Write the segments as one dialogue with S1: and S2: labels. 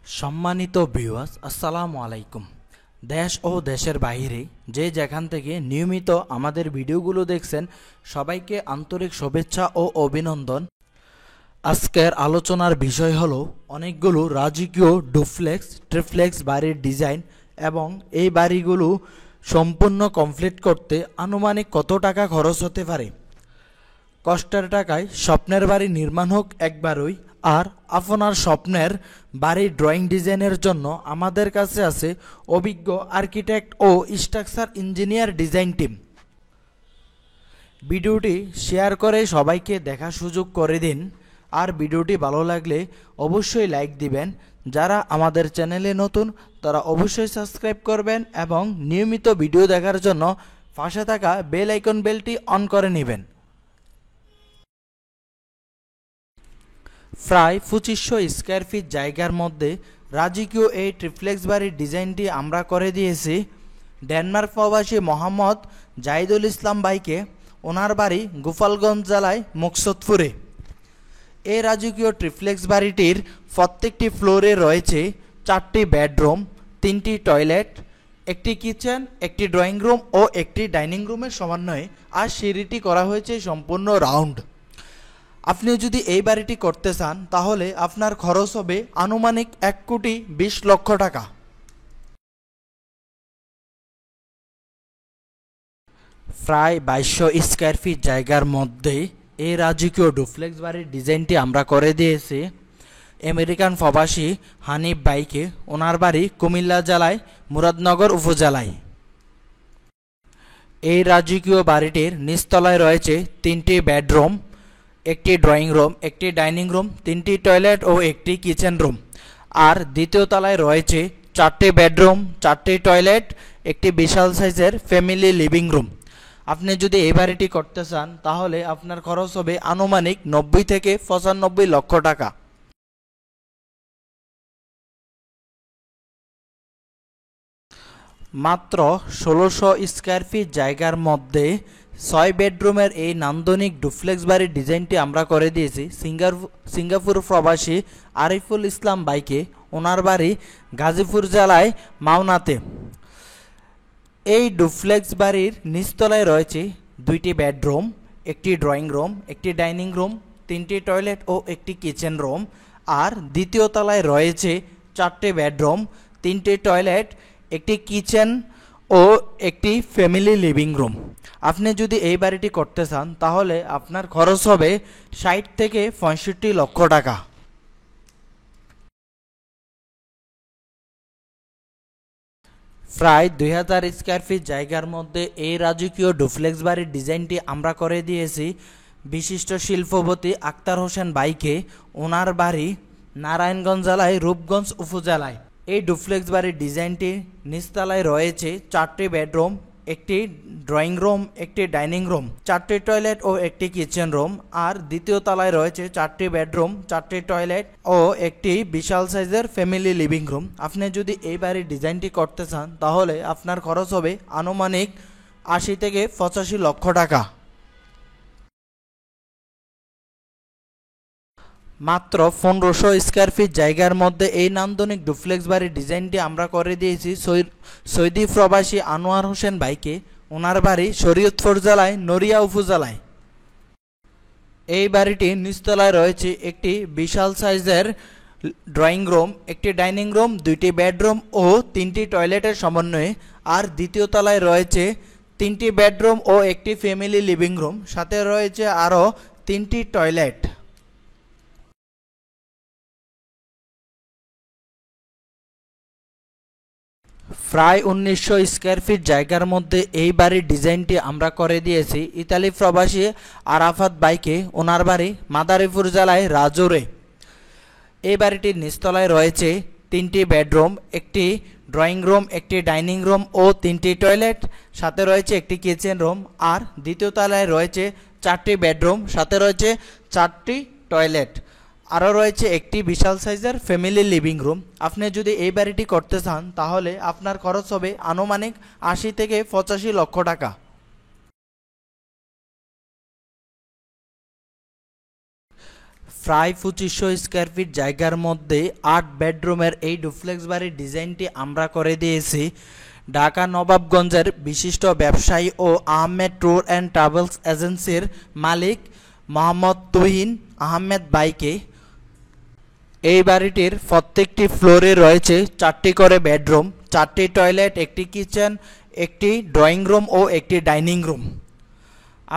S1: সম্মানিত ভিউয়ার্স, আসসালামু আলাইকুম। দেশ ও দেশের বাইরে যে যেখান থেকে নিয়মিত আমাদের ভিডিওগুলো দেখছেন, সবাইকে আন্তরিক শুভেচ্ছা ও অভিনন্দন। আজকের আলোচনার বিষয় হলো অনেকগুলো রাজকীয় ডুপ্লেক্স ট্রিপ্লেক্স বাড়ির ডিজাইন এবং এই বাড়িগুলো সম্পূর্ণ কমপ্লিট করতে আনুমানিক কত টাকা খরচ হতে পারে। কষ্টের টাকায় স্বপ্নের বাড়ি নির্মাণ হোক একবারই। আর আপনার স্বপ্নের বাড়ির ড্রয়িং ডিজাইনের জন্য আমাদের কাছে আছে অভিজ্ঞ আর্কিটেক্ট ও স্ট্রাকচার ইঞ্জিনিয়ার ডিজাইন টিম। ভিডিওটি শেয়ার করে সবাইকে দেখার সুযোগ করে দিন। আর ভিডিওটি ভালো লাগলে অবশ্যই লাইক দিবেন। যারা আমাদের চ্যানেলে নতুন তারা অবশ্যই সাবস্ক্রাইব করবেন এবং নিয়মিত ভিডিও দেখার জন্য পাশে থাকা বেল আইকন বেলটি অন করে নেবেন। প্রায় 2500 স্কোয়ার ফিট জায়গার মধ্যে রাজকীয় এই ট্রিপ্লেক্স বাড়ির ডিজাইনটি আমরা করে দিয়েছি ডেনমার্ক প্রবাসী মোহাম্মদ জাহিদুল ইসলাম ভাইকে। ওনার বাড়ি গোপালগঞ্জ জেলায় মুকসুদপুরে। এই রাজকীয় ট্রিপ্লেক্স বাড়িটির প্রত্যেকটি ফ্লোরে রয়েছে 4টি বেডরুম, 3টি টয়লেট, একটি কিচেন, একটি ড্রয়িং রুম ও একটি ডাইনিং রুমের সমন্বয়ে। আর সিঁড়িটি করা হয়েছে সম্পূর্ণ রাউন্ড। আপনি যদি এই বাড়িটি করতে চান তাহলে আপনার খরচ হবে আনুমানিক 1,20,00,000 টাকা। প্রায় 2200 স্কোয়ার ফিট জায়গার মধ্যে এই রাজকীয় ডুপ্লেক্স বাড়ির ডিজাইনটি আমরা করে দিয়েছি আমেরিকান প্রবাসী হানিফ ভাইকে। ওনার বাড়ি কুমিল্লা জেলায় মুরাদনগর উপজেলায়। এই রাজকীয় বাড়িটির নিচতলায় রয়েছে 3টি বেডরুম, একটি ড্রয়িং রুম, একটি ডাইনিং রুম, 3টি টয়লেট ও একটি কিচেন রুম। আর দ্বিতীয় তলায় রয়েছে 4টি বেডরুম, 4টি টয়লেট, একটি বিশাল সাইজের ফ্যামিলি লিভিং রুম। আপনি যদি এই বাড়িটি করতে চান তাহলে আপনার খরচ হবে আনুমানিক 90 থেকে 95 লক্ষ টাকা। মাত্র 1600 স্কোয়ার ফিট জায়গার মধ্যে 6 বেডরুমের এই নান্দনিক ডুপ্লেক্স বাড়ির ডিজাইনটি আমরা করে দিয়েছি সিঙ্গাপুর প্রবাসী আরিফুল ইসলাম ভাইকে। ওনার বাড়ি গাজীপুর জেলায় মাওনাতে। এই ডুপ্লেক্স বাড়ির নিচতলায় রয়েছে 2টি বেডরুম, একটি ড্রয়িং রুম, একটি ডাইনিং রুম, 3টি টয়লেট ও একটি কিচেন রুম। আর দ্বিতীয় তলায় রয়েছে 4টি বেডরুম, 3টি টয়লেট, একটি কিচেন ও একটি ফ্যামিলি লিভিং রুম। আপনি যদি এই বাড়িটি করতে চান তাহলে আপনার খরচ হবে 60 থেকে 65 লক্ষ টাকা। প্রায় 2000 স্কোয়ার ফিট জায়গার মধ্যে এই রাজকীয় ডুপ্লেক্স বাড়ির ডিজাইনটি আমরা করে দিয়েছি বিশিষ্ট শিল্পপতি আক্তার হোসেন ভাইকে। ওনার বাড়ি নারায়ণগঞ্জ জেলায় রূপগঞ্জ উপজেলায়। এই ডুপ্লেক্স বাড়ির ডিজাইনটি নিচতলায় রয়েছে 4টি বেডরুম, একটি ড্রয়িং রুম, একটি ডাইনিং রুম, 4টি টয়লেট ও একটি কিচেন রুম। আর দ্বিতীয় তলায় রয়েছে 4টি বেডরুম, 4টি টয়লেট ও একটি বিশাল সাইজের ফ্যামিলি লিভিং রুম। আপনি যদি এই বাড়ির ডিজাইনটি করতে চান তাহলে আপনার খরচ হবে আনুমানিক 80 থেকে 85 লক্ষ টাকা। মাত্র 1500 স্কোয়ার ফিট জায়গার মধ্যে এই নান্দনিক ডুপ্লেক্স বাড়ির ডিজাইনটি আমরা করে দিয়েছি সৌদি প্রবাসী আনোয়ার হোসেন ভাইকে। ওনার বাড়ি শরীয়তপুর জেলায় নড়িয়া উপজেলায়। এই বাড়িটির নিচতলায় রয়েছে একটি বিশাল সাইজের ড্রয়িং রুম, একটি ডাইনিং রুম, 2টি বেডরুম ও 3টি টয়লেটের সমন্বয়ে। আর দ্বিতীয় তলায় রয়েছে 3টি বেডরুম ও একটি ফ্যামিলি লিভিং রুম, সাথে রয়েছে আরও 3টি টয়লেট। প্রায় 1900 স্কোয়ার ফিট জায়গার মধ্যে এই বাড়ির ডিজাইনটি আমরা করে দিয়েছি ইতালি প্রবাসী আরাফাত ভাইকে। ওনার বাড়ি মাদারীপুর জেলায় রাজৌরে। এই বাড়িটির নিচতলায় রয়েছে 3টি বেডরুম, একটি ড্রয়িং রুম, একটি ডাইনিং রুম ও 3টি টয়লেট, সাথে রয়েছে একটি কিচেন রুম। আর দ্বিতীয় তলায় রয়েছে 4টি বেডরুম, সাথে রয়েছে 4টি টয়লেট। আরও রয়েছে একটি বিশাল সাইজের ফ্যামিলি লিভিং রুম। আপনি যদি এই বাড়িটি করতে চান তাহলে আপনার খরচ হবে আনুমানিক 80 থেকে 85 লক্ষ টাকা। প্রায় 2500 স্কোয়ার ফিট জায়গার মধ্যে 8 বেডরুমের এই ডুপ্লেক্স বাড়ির ডিজাইনটি আমরা করে দিয়েছি ঢাকা নবাবগঞ্জের বিশিষ্ট ব্যবসায়ী ও আহমেদ ট্যুর অ্যান্ড ট্রাভেলস এজেন্সির মালিক মোহাম্মদ তুহিন আহমেদ বাইকে। এই বাড়িটির প্রত্যেকটি ফ্লোরে রয়েছে 4টি করে বেডরুম, 4টি টয়লেট, একটি কিচেন, একটি ড্রয়িং রুম ও একটি ডাইনিং রুম।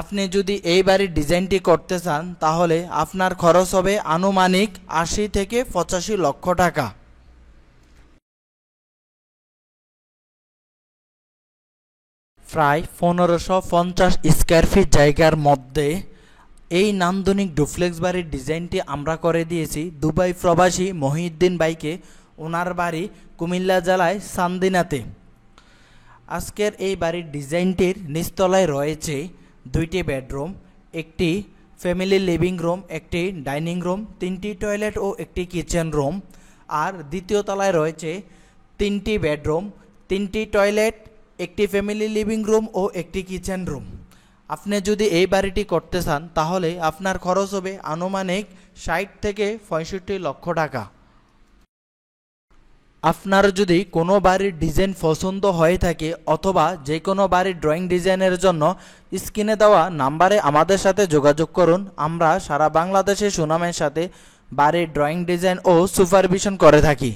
S1: আপনি যদি এই বাড়ির ডিজাইনটি করতে চান তাহলে আপনার খরচ হবে আনুমানিক 80 থেকে 85 লক্ষ টাকা। প্রায় 1550 স্কোয়ার ফিট জায়গার মধ্যে এই নান্দনিক ডুপ্লেক্স বাড়ির ডিজাইনটি আমরা করে দিয়েছি দুবাই প্রবাসী মহিউদ্দিন বাইকে। ওনার বাড়ি কুমিল্লা জেলায় চান্দিনাতে। আজকের এই বাড়ির ডিজাইনটির নিচতলায় রয়েছে 2টি বেডরুম, একটি ফ্যামিলি লিভিং রুম, একটি ডাইনিং রুম, 3টি টয়লেট ও একটি কিচেন রুম। আর দ্বিতীয় তলায় রয়েছে 3টি বেডরুম, 3টি টয়লেট, একটি ফ্যামিলি লিভিং রুম ও একটি কিচেন রুম। আপনি যদি এই বাড়িটি করতে চান তাহলে আপনার খরচ হবে আনুমানিক 60 থেকে 65 লক্ষ টাকা। আপনার যদি কোনো বাড়ির ডিজাইন পছন্দ হয়ে থাকে অথবা যে কোনো বাড়ির ড্রয়িং ডিজাইনের জন্য স্ক্রিনে দেওয়া নাম্বারে আমাদের সাথে যোগাযোগ করুন। আমরা সারা বাংলাদেশে সুনামের সাথে বাড়ির ড্রয়িং ডিজাইন ও সুপারভিশন করে থাকি।